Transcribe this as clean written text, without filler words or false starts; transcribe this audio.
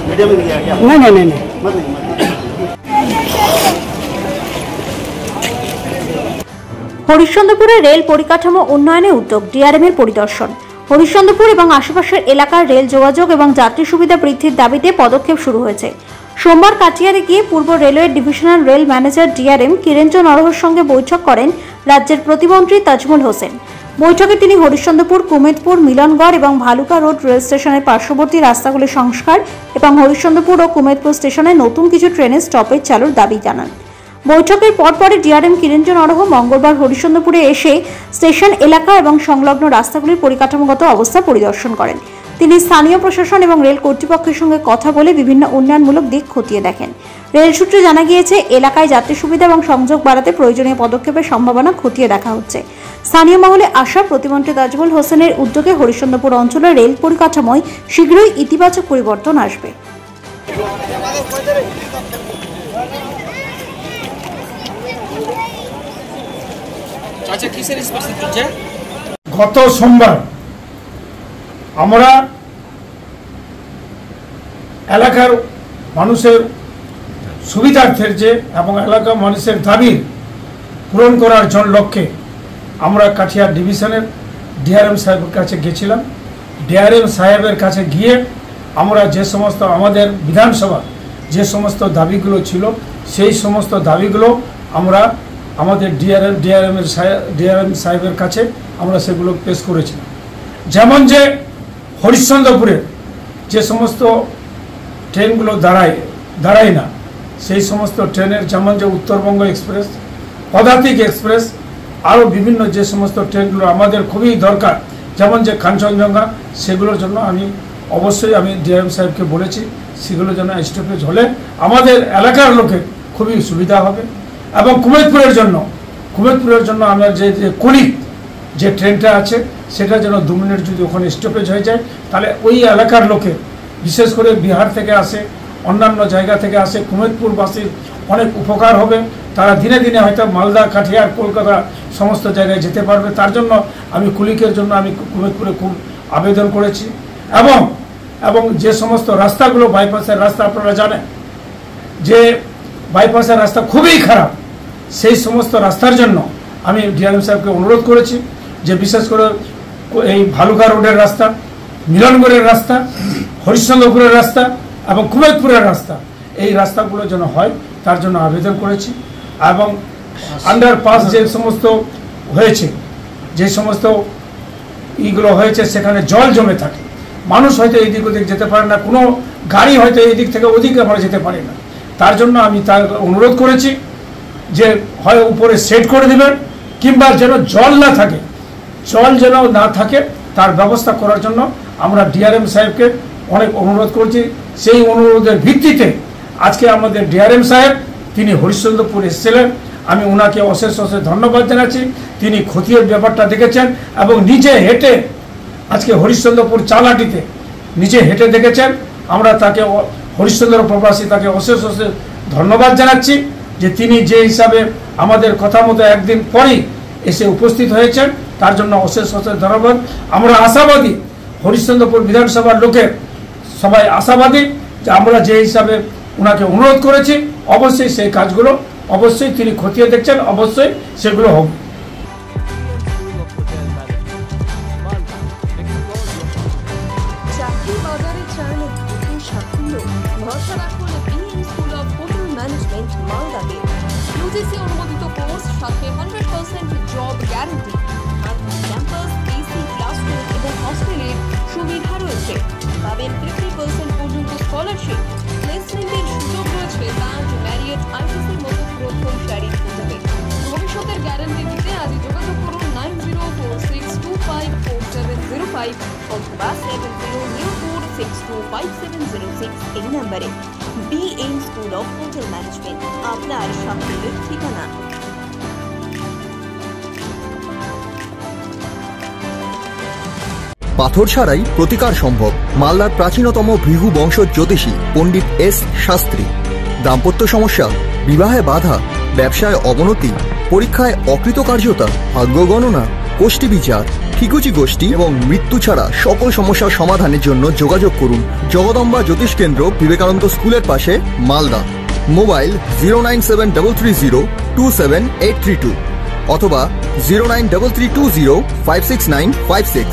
Media में दिया क्या? नहीं मत नहीं। হরিশ্চন্দ্রপুরে রেল পরিকাঠামো উন্নয়নে উদ্যোগ, ডিআরএম-এর পরিদর্শন। হরিশ্চন্দ্রপুর এবং আশেপাশের এলাকার রেল যোগাযোগ এবং যাত্রী সুবিধা বৃদ্ধির দাবিতে পদক্ষেপ শুরু হয়েছে। সোমবার কাটিয়ারে গিয়ে পূর্ব railway divisional rail manager DRM কিরেঞ্জন নরহর সঙ্গে বৈঠক করেন রাজ্যের প্রতিমন্ত্রী তাজমুল হোসেন। বৈঠকে তিনি হরিশ্চন্দ্রপুর, কুমেদপুর, মিলনগড় এবং ভালুকা রোড রেল স্টেশনের পার্শ্ববর্তী রাস্তাগুলির সংস্কার এবং হরিশ্চন্দ্রপুর ও কুমেদপুর স্টেশনে নতুন কিছু ট্রেনের স্টপেজ চালুর দাবি জানান। বৈঠকের পরপরই ডিআরএম কিরেঞ্জন নরহ মঙ্গলবার হরিশ্চন্দ্রপুরে এসে স্টেশন এলাকা এবং সংলগ্ন রাস্তাগুলির পরিকাঠামোগত অবস্থা পরিদর্শন করেন। তিনি স্থানীয় প্রশাসন এবং রেল কর্তৃপক্ষের সঙ্গে কথা বলে বিভিন্ন উন্নয়নমূলক দিক খতিয়ে দেখেন। রেল সূত্রে জানা গিয়েছে, এলাকায় যাত্রী সুবিধা এবং সংযোগ বাড়াতে প্রয়োজনীয় পদক্ষেপের সম্ভাবনা খতিয়ে দেখা হচ্ছে। স্থানীয় মহলে আশা, প্রতিমন্ত্রী তাজমুল হোসেনের উদ্যোগে হরিশ্চন্দ্রপুর অঞ্চলের রেল পরিকাঠামোয় শীঘ্রই ইতিবাচক পরিবর্তন আসবে। গত সোমবার আমরা এলাকার মানুষের সুবিধার্থের যে এবং এলাকার মানুষের দাবি পূরণ করার লক্ষ্যে আমরা কাঠিয়ার ডিভিশনের ডিআরএম সাহেবের কাছে গেছিলাম। ডিআরএম সাহেবের কাছে গিয়ে আমরা যে সমস্ত আমাদের বিধানসভা যে সমস্ত দাবিগুলো ছিল সেই সমস্ত দাবিগুলো আমরা আমাদের ডিআরএম সাহেবের কাছে আমরা সেগুলো পেশ করেছিলাম। যেমন যে হরিশ্চন্দ্রপুরে যে সমস্ত ট্রেনগুলো দাঁড়ায় না, সেই সমস্ত ট্রেনের যেমন যে উত্তরবঙ্গ এক্সপ্রেস, পদাতিক এক্সপ্রেস, আরও বিভিন্ন যে সমস্ত ট্রেনগুলো আমাদের খুবই দরকার, যেমন যে কাঞ্চনজঙ্ঘা, সেগুলোর জন্য অবশ্যই আমি ডিআরএম সাহেবকে বলেছি সেগুলো যেন স্টপেজ হলে আমাদের এলাকার লোকের খুবই সুবিধা হবে। এবং কুমেদপুরের জন্য আমার যে কলিক যে ট্রেনটা আছে সেটা যেন 2 মিনিট যদি ওখানে স্টপেজ হয়ে যায়, তাহলে ওই এলাকার লোকে, বিশেষ করে বিহার থেকে আসে, অন্যান্য জায়গা থেকে আসে, কুমেদপুরবাসীর অনেক উপকার হবে। তারা দিনে দিনে হয়তো মালদা, কাঠিয়ার, কলকাতা সমস্ত জায়গায় যেতে পারবে। তার জন্য আমি কুলিকের জন্য আমি কুমেদপুরে খুব আবেদন করেছি। এবং যে সমস্ত রাস্তাগুলো বাইপাসের রাস্তা, আপনারা জানেন যে বাইপাসের রাস্তা খুবই খারাপ, সেই সমস্ত রাস্তার জন্য আমি ডিআরএম সাহেবকে অনুরোধ করেছি যে বিশেষ করে এই ভালুকা রোডের রাস্তা, মিলনগড়ের রাস্তা, হরিশ্চন্দ্রপুরের রাস্তা এবং কুমেদপুরের রাস্তা, এই রাস্তাগুলো যেন হয় তার জন্য আবেদন করেছি। এবং আন্ডারপাস যে সমস্ত হয়েছে, যে সমস্ত ইগুলো হয়েছে সেখানে জল জমে থাকে, মানুষ হয়তো এই দিক ওদিক যেতে পারে না, কোনো গাড়ি হয়তো এই দিক থেকে ওদিকে আমরা যেতে পারি না। তার জন্য আমি তার অনুরোধ করেছি যে হয় উপরে সেট করে দেবেন, কিংবা যেন জল না থাকে, তার ব্যবস্থা করার জন্য আমরা ডিআরএম সাহেবকে অনেক অনুরোধ করছি। সেই অনুরোধের ভিত্তিতে আজকে আমাদের ডিআরএম সাহেব তিনি হরিশ্চন্দ্রপুর এসেছিলেন। আমি ওনাকে অশেষ ধন্যবাদ জানাচ্ছি। তিনি খতিয়ে ব্যাপারটা দেখেছেন এবং নিজে হেঁটে আজকে হরিশ্চন্দ্রপুর চালাটিতে নিজে হেঁটে দেখেছেন। আমরা তাকে হরিশ্চন্দ্রপুরবাসী তাকে অশেষ ধন্যবাদ জানাচ্ছি যে তিনি যে হিসাবে আমাদের কথা মতো একদিন পরেই এসে উপস্থিত হয়েছেন, তার জন্য অশেষ ধন্যবাদ। আমরা আশাবাদী, হরিশ্চন্দ্রপুর বিধানসভার লোকের সবাই আশাবাদী যে আমরা যে হিসাবে ওনাকে অনুরোধ করেছি অবশ্যই সেই কাজগুলো অবশ্যই তিনি খতিয়ে দেখছেন, অবশ্যই সেগুলো হবে। অনুমোদিত কোর্স, সাথে 100% জব গ্যারান্টি, আর ক্যাম্পাস, এসি ক্লাসরুম এবং হস্টেলের সুবিধা রয়েছে। পাবেন 50% পর্যন্ত স্কলারশিপ, প্লেসমেন্টের সুযোগ রয়েছে লাঞ্চ, ম্যারিয়েট, আইটিসির মতো প্রথম সারির হোটেলে। ভবিষ্যতের গ্যারান্টি দিতে আজই যোগাযোগ করুন 9046254705 অথবা 7004625706 এই নম্বরে। BN school of hotel management, আপনার সাফল্যের ঠিকানা। পাথর ছাড়াই প্রতিকার সম্ভব। মালদার প্রাচীনতম ভৃগু বংশ জ্যোতিষী পণ্ডিত এস শাস্ত্রী। দাম্পত্য সমস্যা, বিবাহে বাধা, ব্যবসায় অবনতি, পরীক্ষায় অকৃতকার্যতা, ভাগ্য গণনা, কোষ্ঠী বিচার, ঠিকুচি গোষ্ঠী এবং মৃত্যু ছাড়া সকল সমস্যার সমাধানের জন্য যোগাযোগ করুন জগদম্বা জ্যোতিষ কেন্দ্র, বিবেকানন্দ স্কুলের পাশে, মালদা। মোবাইল 09733027832 অথবা 09332056956।